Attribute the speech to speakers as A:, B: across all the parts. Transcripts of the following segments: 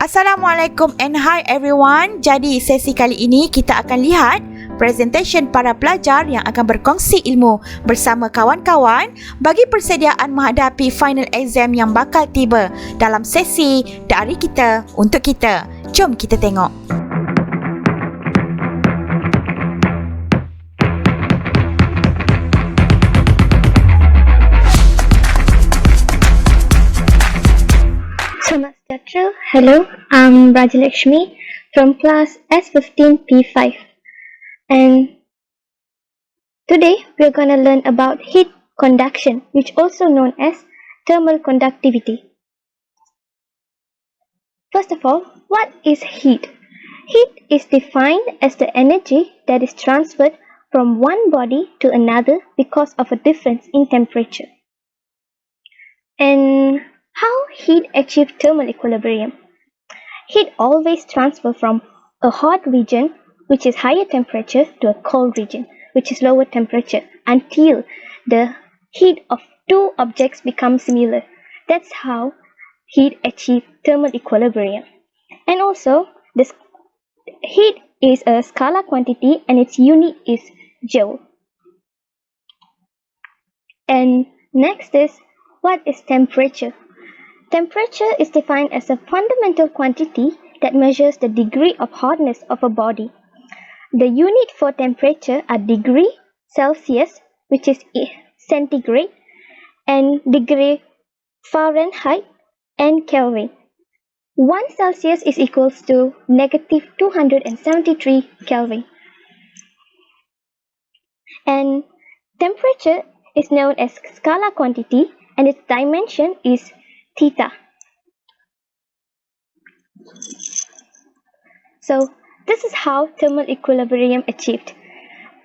A: Assalamualaikum and hi everyone. Jadi sesi kali ini kita akan lihat presentation para pelajar yang akan berkongsi ilmu bersama kawan-kawan bagi persediaan menghadapi final exam yang bakal tiba dalam sesi Dari Kita Untuk Kita. Jom kita tengok.
B: Hello, I'm Rajalakshmi from class S15P5, and today we're going to learn about heat conduction, which also known as thermal conductivity. First of all, what is heat? Heat is defined as the energy that is transferred from one body to another because of a difference in temperature. And how heat achieves thermal equilibrium? Heat always transfers from a hot region, which is higher temperature, to a cold region, which is lower temperature, until the heat of two objects becomes similar. That's how heat achieves thermal equilibrium. And also, this heat is a scalar quantity and its unit is joule. And next is, what is temperature? Temperature is defined as a fundamental quantity that measures the degree of hotness of a body. The unit for temperature are degree Celsius, which is centigrade, and degree Fahrenheit and Kelvin. 1 Celsius is equals to negative 273 Kelvin. And temperature is known as scalar quantity and its dimension is theta. So this is how thermal equilibrium achieved.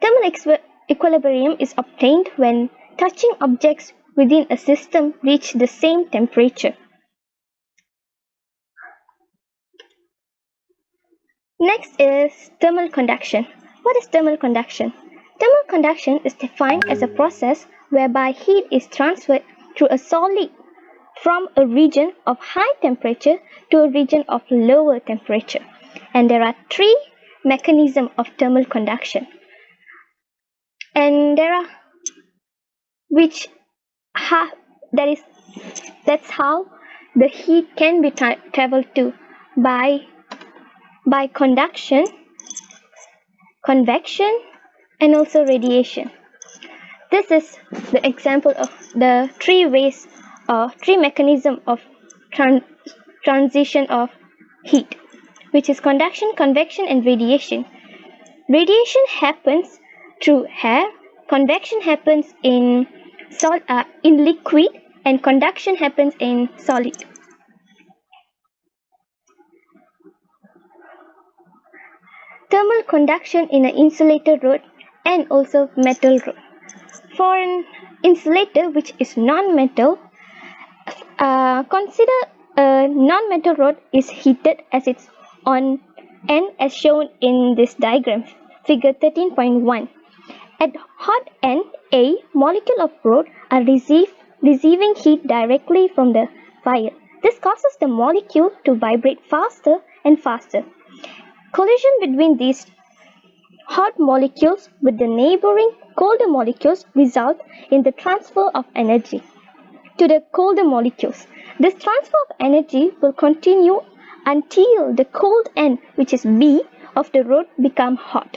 B: Thermal equilibrium is obtained when touching objects within a system reach the same temperature. Next is thermal conduction. What is thermal conduction? Thermal conduction is defined as a process whereby heat is transferred through a solid from a region of high temperature to a region of lower temperature. And there are three mechanisms of thermal conduction. And there are that's how the heat can be traveled to by conduction, convection, and also radiation. This is the example of the three mechanism of transition of heat, which is conduction, convection, and radiation. Radiation happens through air, convection happens in liquid, and conduction happens in solid. Thermal conduction in an insulator rod and also metal rod. For an insulator which is non-metal, consider a non-metal rod is heated as its on end as shown in this diagram, figure 13.1. At hot end, a molecule of rod are receiving heat directly from the fire. This causes the molecule to vibrate faster and faster. Collision between these hot molecules with the neighboring colder molecules result in the transfer of energy to the colder molecules. This transfer of energy will continue until the cold end, which is B, of the rod become hot.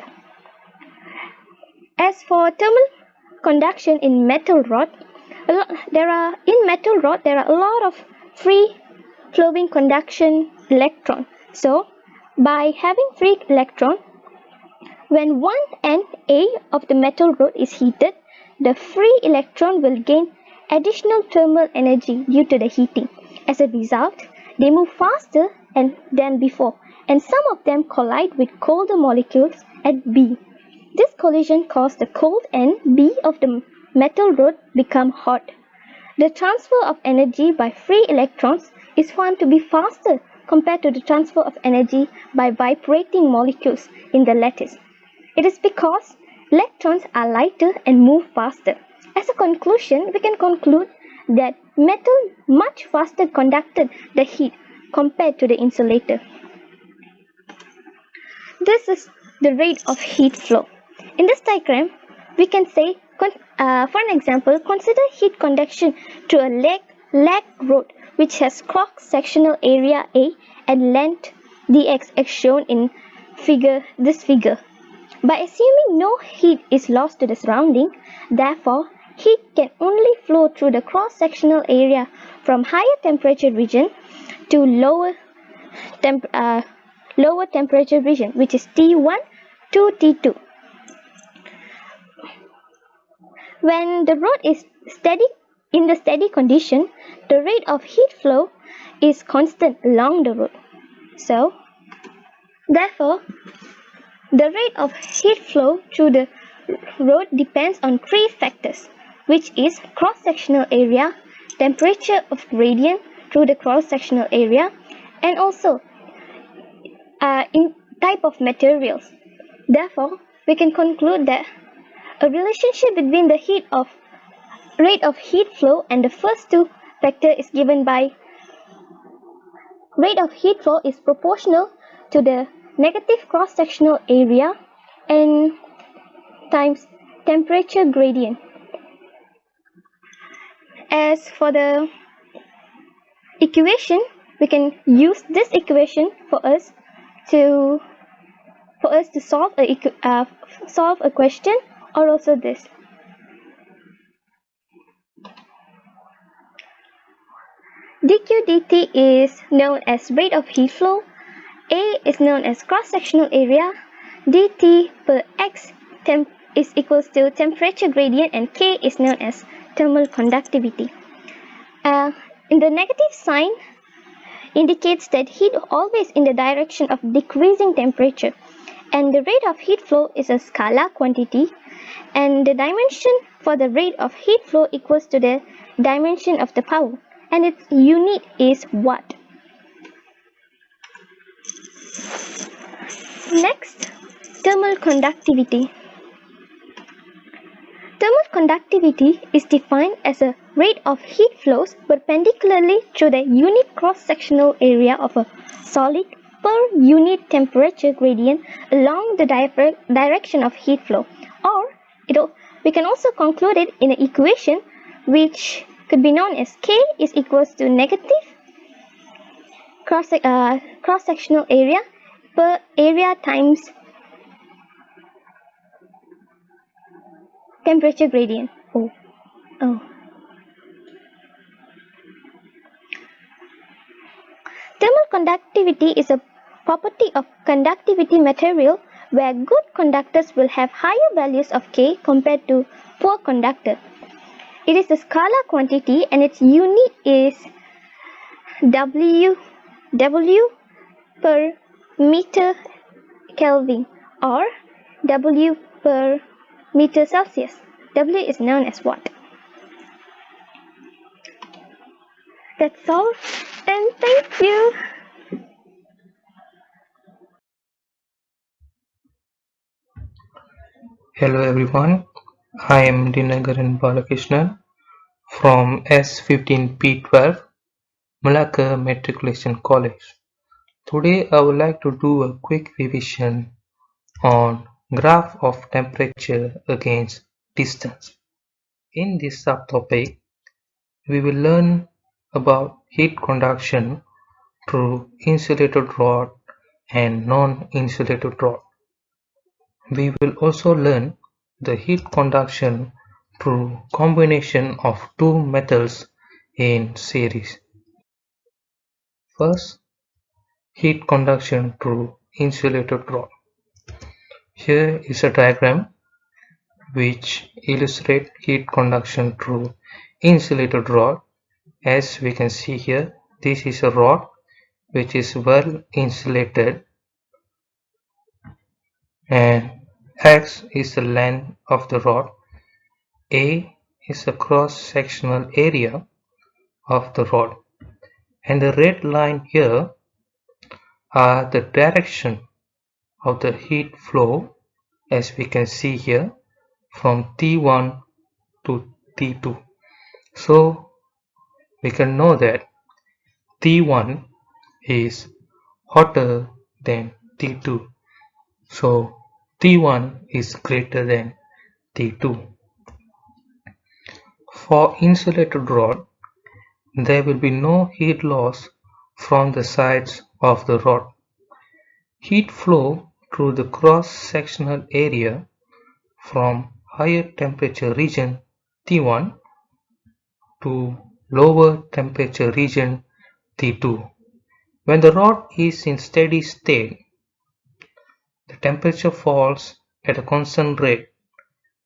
B: As for thermal conduction in metal rod, there are a lot of free flowing conduction electron. So by having free electron, when one end A of the metal rod is heated, the free electron will gain additional thermal energy due to the heating. As a result, they move faster than before, and some of them collide with colder molecules at B. This collision caused the cold end B of the metal rod become hot. The transfer of energy by free electrons is found to be faster compared to the transfer of energy by vibrating molecules in the lattice. It is because electrons are lighter and move faster. As a conclusion, we can conclude that metal much faster conducted the heat compared to the insulator. This is the rate of heat flow. In this diagram, we can say, for an example, consider heat conduction through a lag rod which has cross-sectional area A and length dx as shown in this figure. By assuming no heat is lost to the surrounding, therefore, heat can only flow through the cross-sectional area from higher temperature region to lower temperature region, which is T1 to T2. When the rod is in the steady condition, the rate of heat flow is constant along the rod. So, therefore, the rate of heat flow through the rod depends on three factors, which is cross-sectional area, temperature of gradient through the cross-sectional area, and also in type of materials. Therefore, we can conclude that a relationship between the rate of heat flow and the first two factors is given by rate of heat flow is proportional to the negative cross-sectional area and times temperature gradient. As for the equation, we can use this equation for us to solve a question, or also this. dq dt is known as rate of heat flow, A is known as cross-sectional area, dt per x is equals to temperature gradient, and K is known as thermal conductivity. In the negative sign indicates that heat always in the direction of decreasing temperature, and the rate of heat flow is a scalar quantity, and the dimension for the rate of heat flow equals to the dimension of the power, and its unit is watt. Next, thermal conductivity. Thermal conductivity is defined as a rate of heat flows perpendicularly through the unit cross-sectional area of a solid per unit temperature gradient along the direction of heat flow. Or we can also conclude it in an equation which could be known as K is equals to negative cross-sectional area per area times temperature gradient. Thermal conductivity is a property of conductivity material where good conductors will have higher values of K compared to poor conductor. It is a scalar quantity and its unit is W per meter Kelvin or W per meter Celsius. W is known as watt. That's all, and thank you.
C: Hello everyone, I am Dinagaran Balakrishnan from S15P12 Malacca Matriculation College. Today I would like to do a quick revision on graph of temperature against distance. In this subtopic, we will learn about heat conduction through insulated rod and non-insulated rod. We will also learn the heat conduction through combination of two metals in series. First, heat conduction through insulated rod. Here is a diagram which illustrates heat conduction through insulated rod. As we can see here, this is a rod which is well insulated, and X is the length of the rod, A is the cross-sectional area of the rod, and the red line here are the direction of the heat flow, as we can see here, from T1 to T2. So we can know that T1 is hotter than T2. So T1 is greater than T2. For insulated rod, there will be no heat loss from the sides of the rod. Heat flow through the cross-sectional area from higher temperature region T1 to lower temperature region T2. When the rod is in steady state, the temperature falls at a constant rate.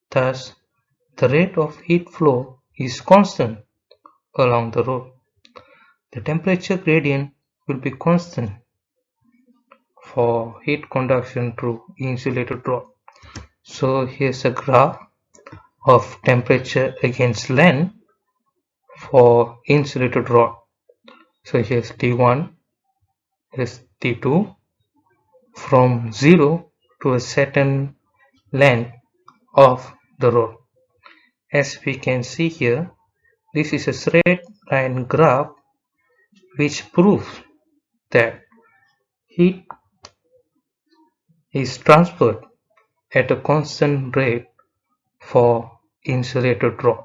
C: Thus, the rate of heat flow is constant along the rod. The temperature gradient will be constant for heat conduction through insulated rod. So here's a graph of temperature against length for insulated rod. So here's T1, here's T2. From 0 to a certain length of the rod. As we can see here, this is a straight line graph which proves that heat is transferred at a constant rate for insulated rod.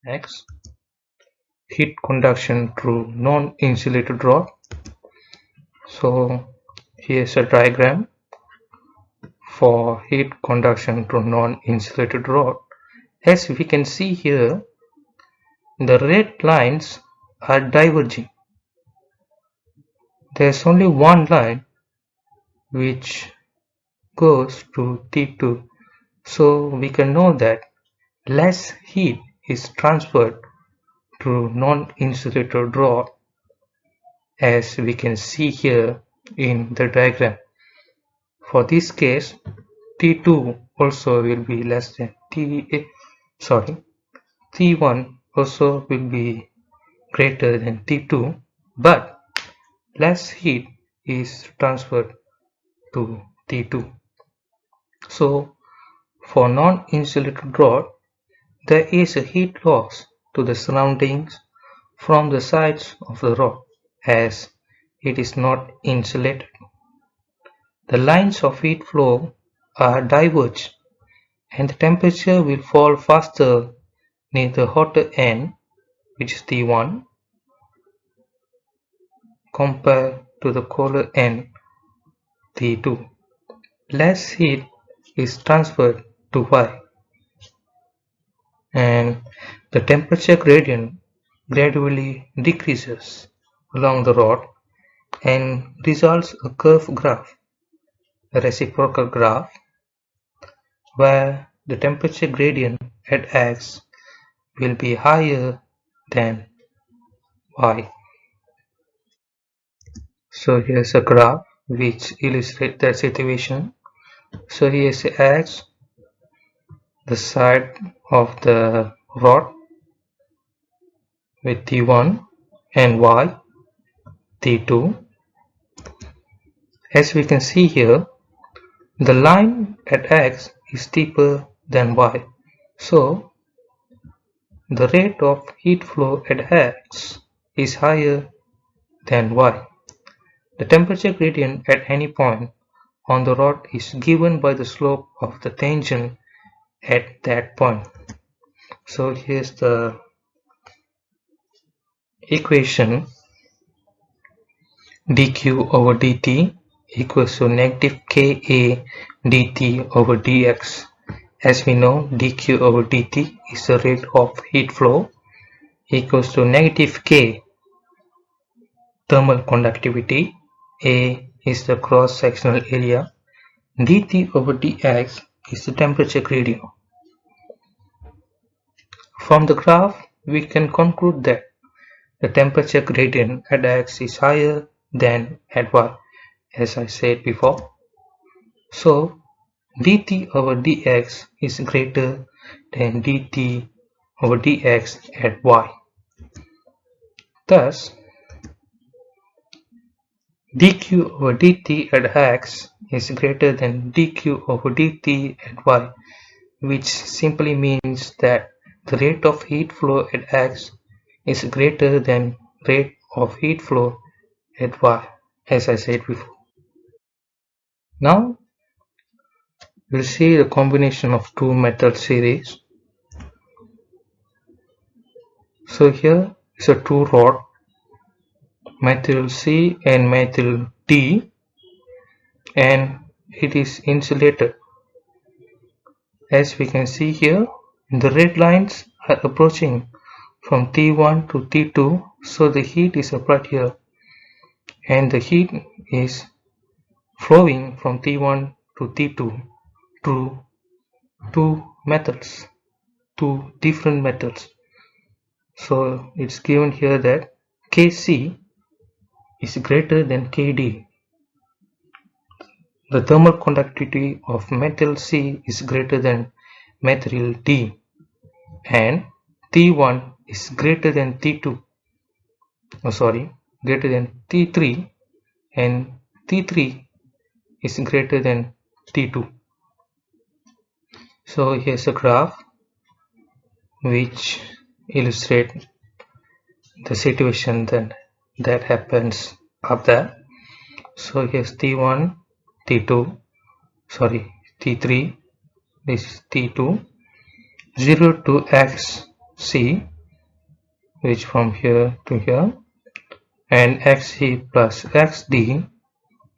C: Next, heat conduction through non-insulated rod. So here's a diagram for heat conduction through non-insulated rod. As we can see here, the red lines are diverging. There's only one line which goes to T2, so we can know that less heat is transferred through non-insulated rod, as we can see here in the diagram. For this case, T2 also will be less than T1 also will be greater than T2, but less heat is transferred to T2. So for non-insulated rod, there is a heat loss to the surroundings from the sides of the rod, as it is not insulated. The lines of heat flow are diverged, and the temperature will fall faster near the hotter end, which is T1, compared to the colder end, T2. Less heat is transferred to Y, and the temperature gradient gradually decreases along the rod and results a curved graph, a reciprocal graph, where the temperature gradient at X will be higher than Y. So here's a graph which illustrates that situation. So here's X, the side of the rod with T1, and Y, T2. As we can see here, the line at X is steeper than Y, so the rate of heat flow at X is higher than Y. The temperature gradient at any point on the rod is given by the slope of the tangent at that point. So here's the equation: dq over dt equals to negative Ka dt over dx. As we know, dq over dt is the rate of heat flow, equals to negative K, thermal conductivity, A is the cross-sectional area, dt over dx is the temperature gradient. From the graph, we can conclude that the temperature gradient at X is higher than at Y, as I said before. So dt over dx is greater than dt over dx at Y. Thus, dq over dt at X is greater than dq over dt at Y, which simply means that the rate of heat flow at X is greater than rate of heat flow at Y, as I said before. Now we'll see the combination of two metal series. So here is a two rod, material C and material D, and it is insulated. As we can see here, the red lines are approaching from T1 to T2, so the heat is applied here, and the heat is flowing from T1 to T2 through two metals, two different metals. So it's given here that Kc is greater than Kd. The thermal conductivity of metal C is greater than material D, and T1 is greater than T2. Greater than T3, and T3 is greater than T2. So here's a graph which illustrates the situation that happens up there. So here's T1, T2, T3, this is T2, 0 to XC, which from here to here, and XC plus XD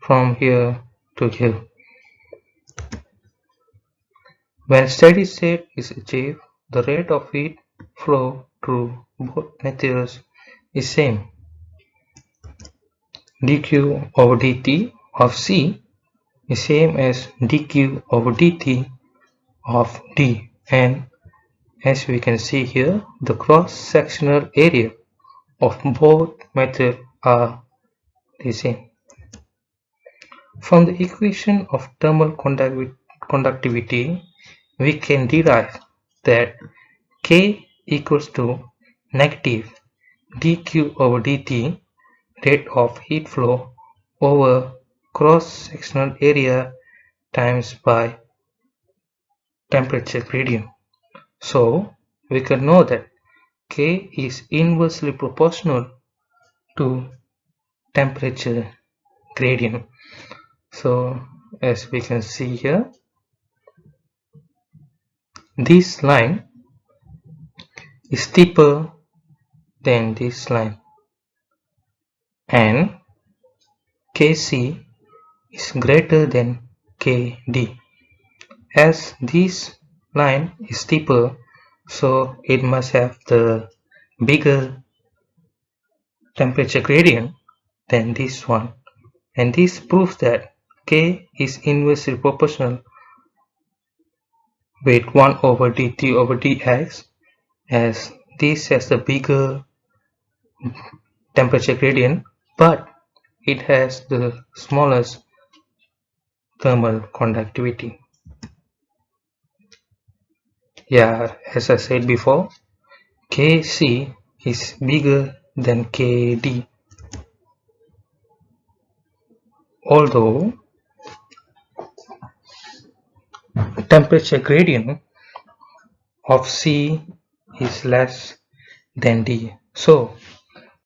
C: from here to here. When steady state is achieved, the rate of heat flow through both materials is same. dq over dt of C is same as dq over dt of D, and as we can see here, the cross-sectional area of both metals are the same. From the equation of thermal conductivity, we can derive that K equals to negative dq over dt, rate of heat flow, over cross-sectional area times by temperature gradient. So we can know that K is inversely proportional to temperature gradient. So as we can see here, this line is steeper than this line, and Kc is greater than Kd. As this line is steeper, so it must have the bigger temperature gradient than this one, and this proves that K is inversely proportional with 1 over dt over dx, as this has the bigger temperature gradient, but it has the smallest thermal conductivity. Yeah, as I said before, Kc is bigger than Kd. Although temperature gradient of C is less than D. So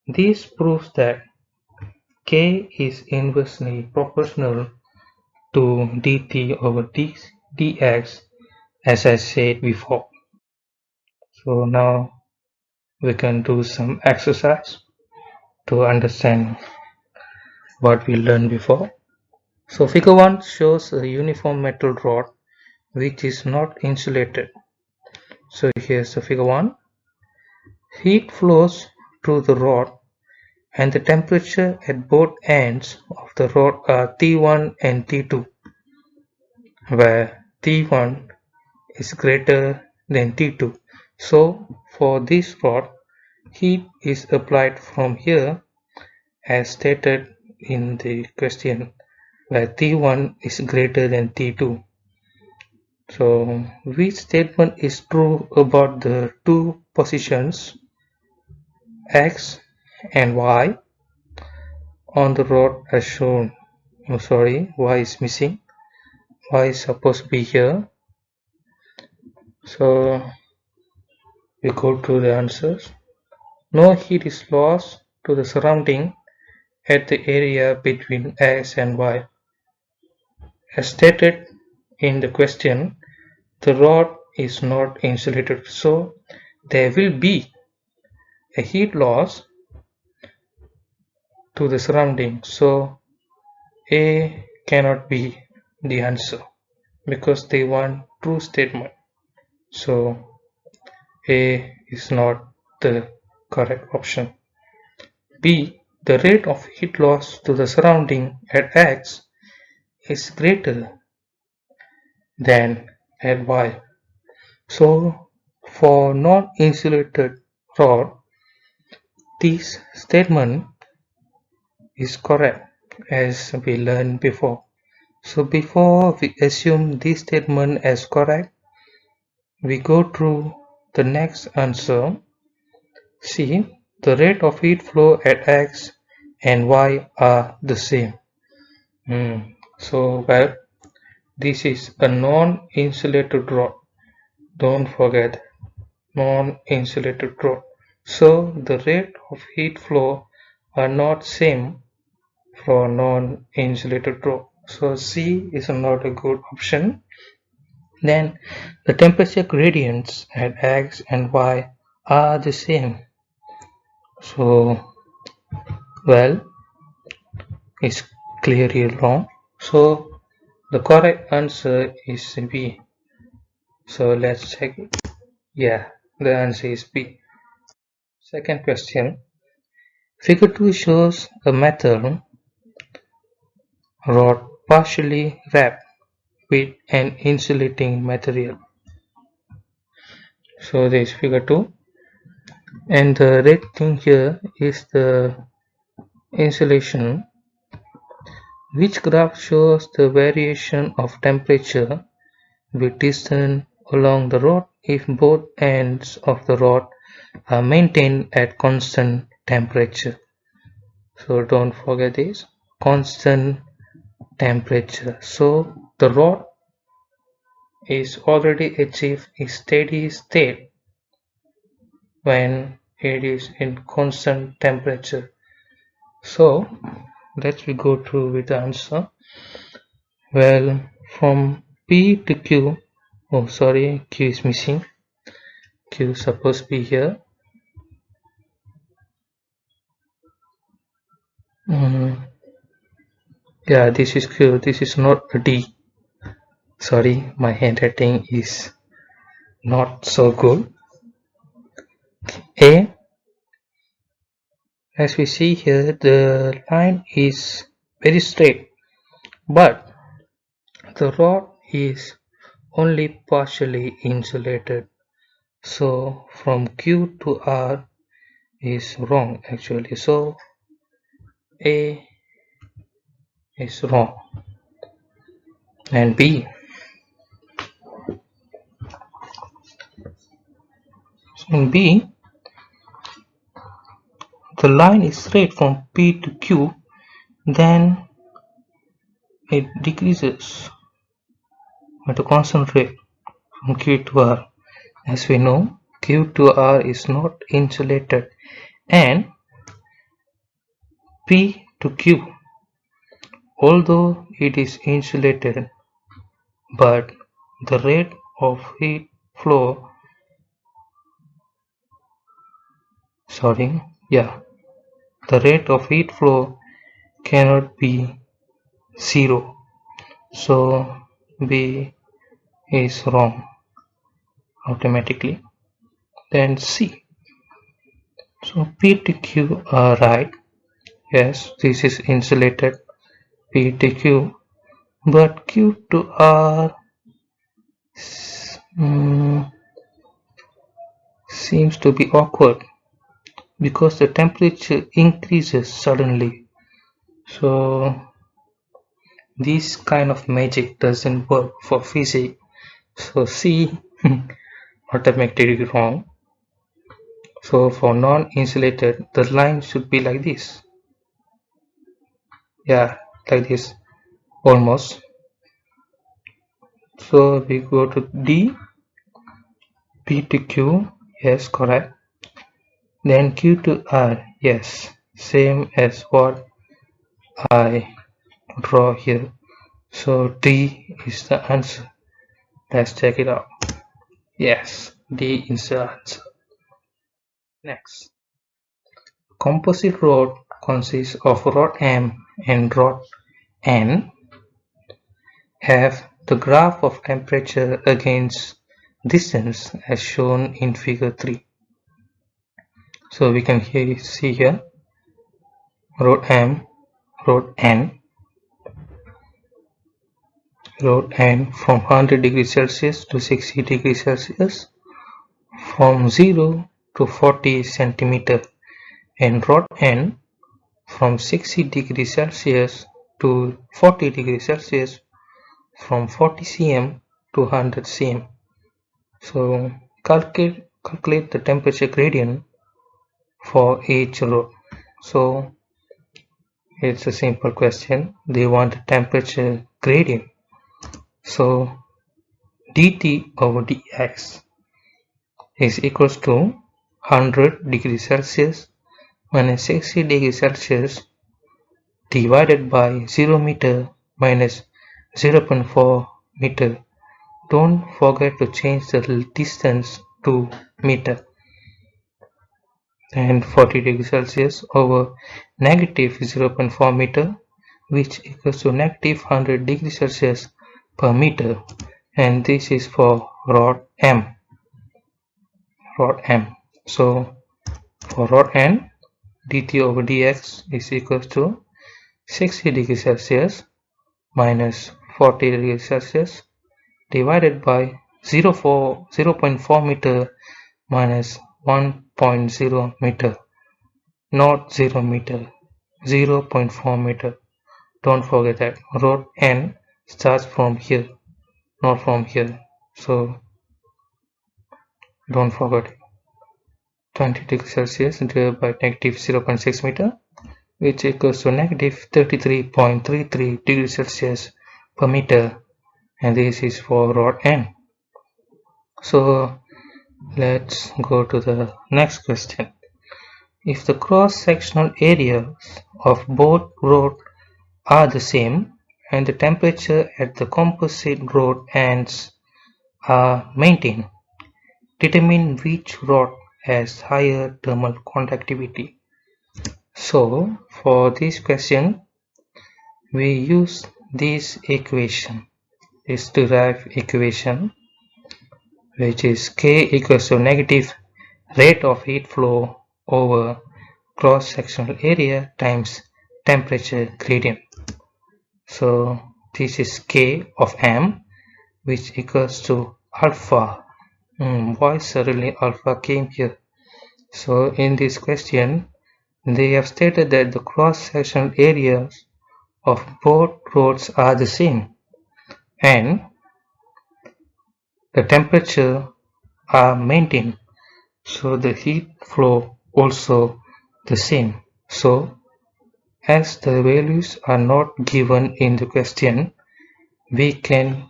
C: this proves that K is inversely proportional to dt over dx, as I said before. So now we can do some exercise to understand what we learned before. So figure 1 shows a uniform metal rod which is not insulated. So here's the figure 1. Heat flows through the rod, and the temperature at both ends of the rod are T1 and T2, where T1 is greater than T2. So for this rod, heat is applied from here as stated in the question, where T1 is greater than T2. So which statement is true about the two positions X and Y on the rod as shown? Y is missing. Y is supposed to be here. So we go to the answers. No heat is lost to the surrounding at the area between X and Y. As stated in the question, the rod is not insulated, so there will be a heat loss to the surrounding. So A cannot be the answer because they want true statement. So A is not the correct option. B. The rate of heat loss to the surrounding at X is greater than at Y. So for non-insulated rod, this statement is correct as we learned before. So before we assume this statement as correct, we go through the next answer. See, the rate of heat flow at X and Y are the same. So well, this is a non-insulated rod. Don't forget, non-insulated rod. So the rate of heat flow are not same for non-insulated rod. So C is not a good option. Then the temperature gradients at X and Y are the same. So well, it's clearly wrong. So the correct answer is B. So let's check it. Yeah, the answer is B. Second question. Figure 2 shows a metal rod partially wrapped with an insulating material. So there is figure 2, and the red thing here is the insulation. Which graph shows the variation of temperature with distance along the rod if both ends of the rod are maintained at constant temperature? So don't forget this, constant temperature. So the rod is already achieved a steady state when it is in constant temperature. So let's we go through with the answer. Well, from P to Q, oh sorry, Q is missing. Q is supposed to be here. Yeah, this is Q, this is not a D. Sorry, my handwriting is not so good. A, as we see here, the line is very straight, but the rod is only partially insulated. So from Q to R is wrong actually. So A is wrong. And B. So in B, the line is straight from P to Q, then it decreases at a constant rate from Q to R. As we know, Q to R is not insulated, and P to Q, although it is insulated, but the rate of heat flow, the rate of heat flow cannot be 0. So B is wrong automatically. Then C. So P to Q are right. Yes, this is insulated P to Q, but Q to R seems to be awkward because the temperature increases suddenly. So this kind of magic doesn't work for physics. So C automatically wrong. So for non-insulated, the line should be like this. Yeah, like this, almost. So we go to D. P to Q, yes, correct. Then Q to R, yes, same as what I draw here. So D is the answer. Let's check it out. Yes, D is the answer. Next, composite rod consists of rod M and rod N. Have the graph of temperature against distance as shown in figure 3. So we can see here rod M, rod N from 100 degrees Celsius to 60 degrees Celsius, from 0 to 40 centimeter, and rod N from 60 degrees Celsius to 40 degrees Celsius, from 40 cm to 100 cm. So calculate the temperature gradient for each rod. So it's a simple question. They want the temperature gradient. So dt over dx is equals to 100 degrees Celsius minus 60 degrees Celsius divided by 0 meter minus 0.4 meter. Don't forget to change the distance to meter. And 40 degrees Celsius over negative 0.4 meter, which equals to negative 100 degrees Celsius per meter, and this is for rod M. So for rod N, dt over dx is equals to 60 degrees Celsius minus 40 degrees Celsius divided by 0.4 meter minus 1.0 meter, not 0 meter, 0.4 meter. Don't forget that rod N starts from here, not from here, so don't forget. 20 degrees Celsius divided by negative 0.6 meter, which equals to negative 33.33 degrees Celsius per meter, and this is for rod N. So let's go to the next question. If the cross-sectional areas of both rods are the same and the temperature at the composite rod ends are maintained, determine which rod has higher thermal conductivity. So for this question, we use this equation, this derived equation, which is K equals to negative rate of heat flow over cross-sectional area times temperature gradient. So this is K of M, which equals to alpha. Why suddenly alpha came here? So in this question, they have stated that the cross-sectional areas of both rods are the same and the temperature are maintained, so the heat flow also the same. So as the values are not given in the question, we can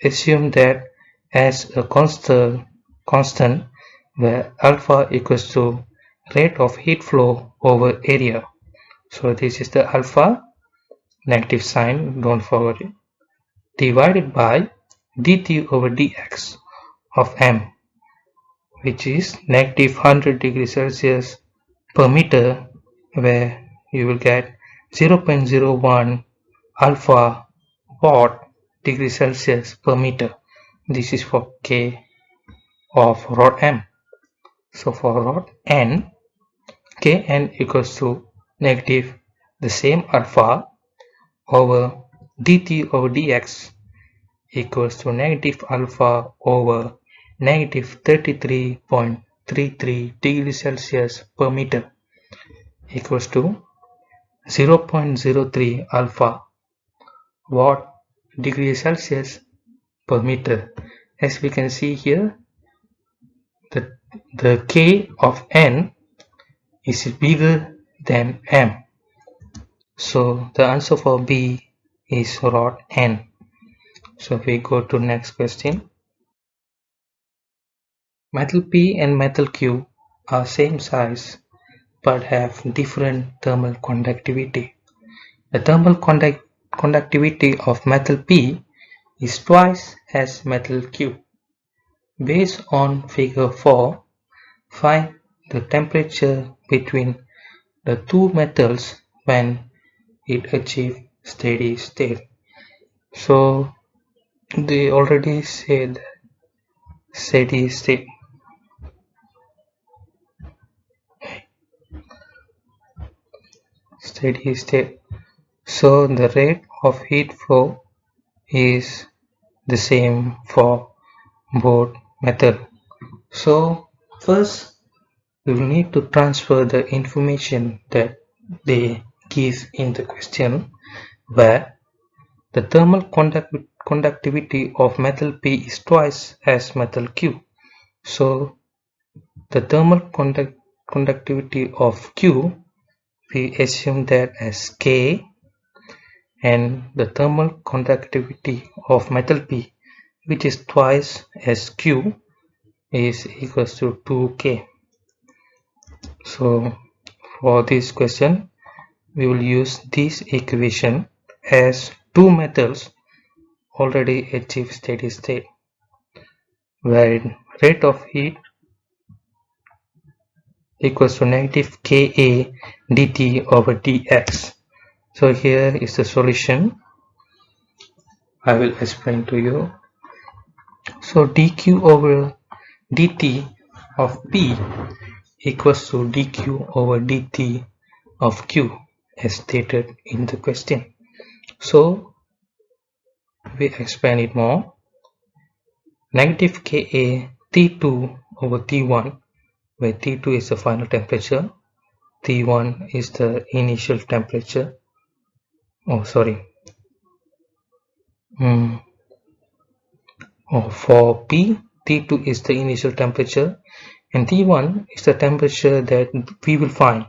C: assume that as a constant where alpha equals to rate of heat flow over area. So this is the alpha, negative sign, don't forget it, divided by dt over dx of M, which is negative 100 degrees Celsius per meter, where you will get 0.01 alpha watt degrees Celsius per meter. This is for K of rod M. So for rod N, Kn equals to negative the same alpha over dt over dx equals to negative alpha over negative 33.33 degrees Celsius per meter equals to 0.03 alpha watt degrees Celsius per meter. As we can see here, the K of N is bigger than M. So the answer for B is rod N. So we go to next question. Metal P and metal Q are same size but have different thermal conductivity. The thermal conductivity of metal P is twice as metal Q. Based on figure 4, find the temperature between the two metals when it achieves steady state. So they already said steady state. Steady state. So the rate of heat flow is the same for both methods. So first we will need to transfer the information that they give in the question, where the thermal conductivity of metal P is twice as metal Q. So the thermal conductivity of Q, we assume that as K, and the thermal conductivity of metal P, which is twice as Q, is equals to 2K. So for this question we will use this equation as two metals already achieve steady state, where rate of heat equals to negative Ka dt over dx. So here is the solution. I will explain to you. So dq over dt of P equals to dq over dt of Q, as stated in the question. So we expand it more. Negative Ka T2 over T1, where T2 is the final temperature, T1 is the initial temperature. For P, T2 is the initial temperature and T1 is the temperature that we will find.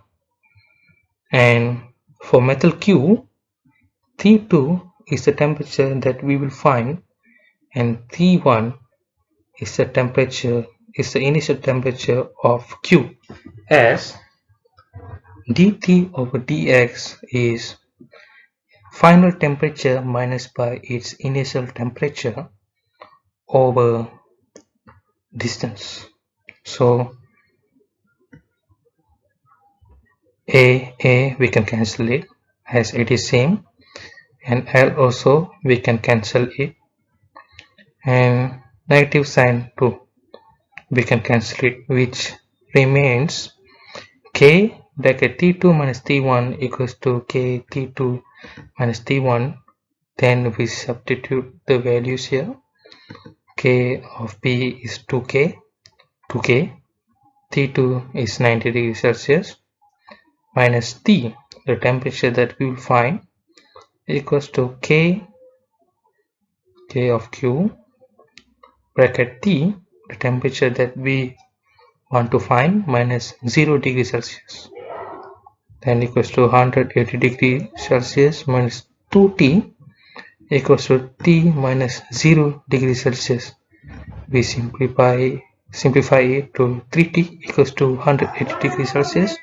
C: And for metal Q, T2 is the temperature that we will find, and T1 is the initial temperature of Q, as dt over dx is final temperature minus by its initial temperature over distance. So A we can cancel it as it is same, and L also we can cancel it, and negative sign too we can cancel it, which remains K bracket T2 minus T1 equals to K T2 minus T1. Then we substitute the values here. K of P is 2K, T2 is 90 degrees Celsius, minus T, the temperature that we will find, equals to K of Q bracket T, the temperature that we want to find, minus 0 degrees Celsius, then equals to 180 degrees Celsius minus 2T equals to T minus 0 degrees Celsius. We simplify it to 3T equals to 180 degrees Celsius.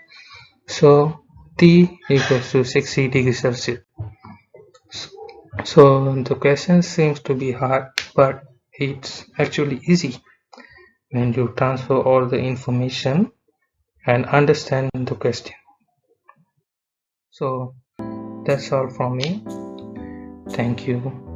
C: So T equals to 60 degrees Celsius. So the question seems to be hard, but it's actually easy when you transfer all the information and understand the question. So that's all from me. Thank you.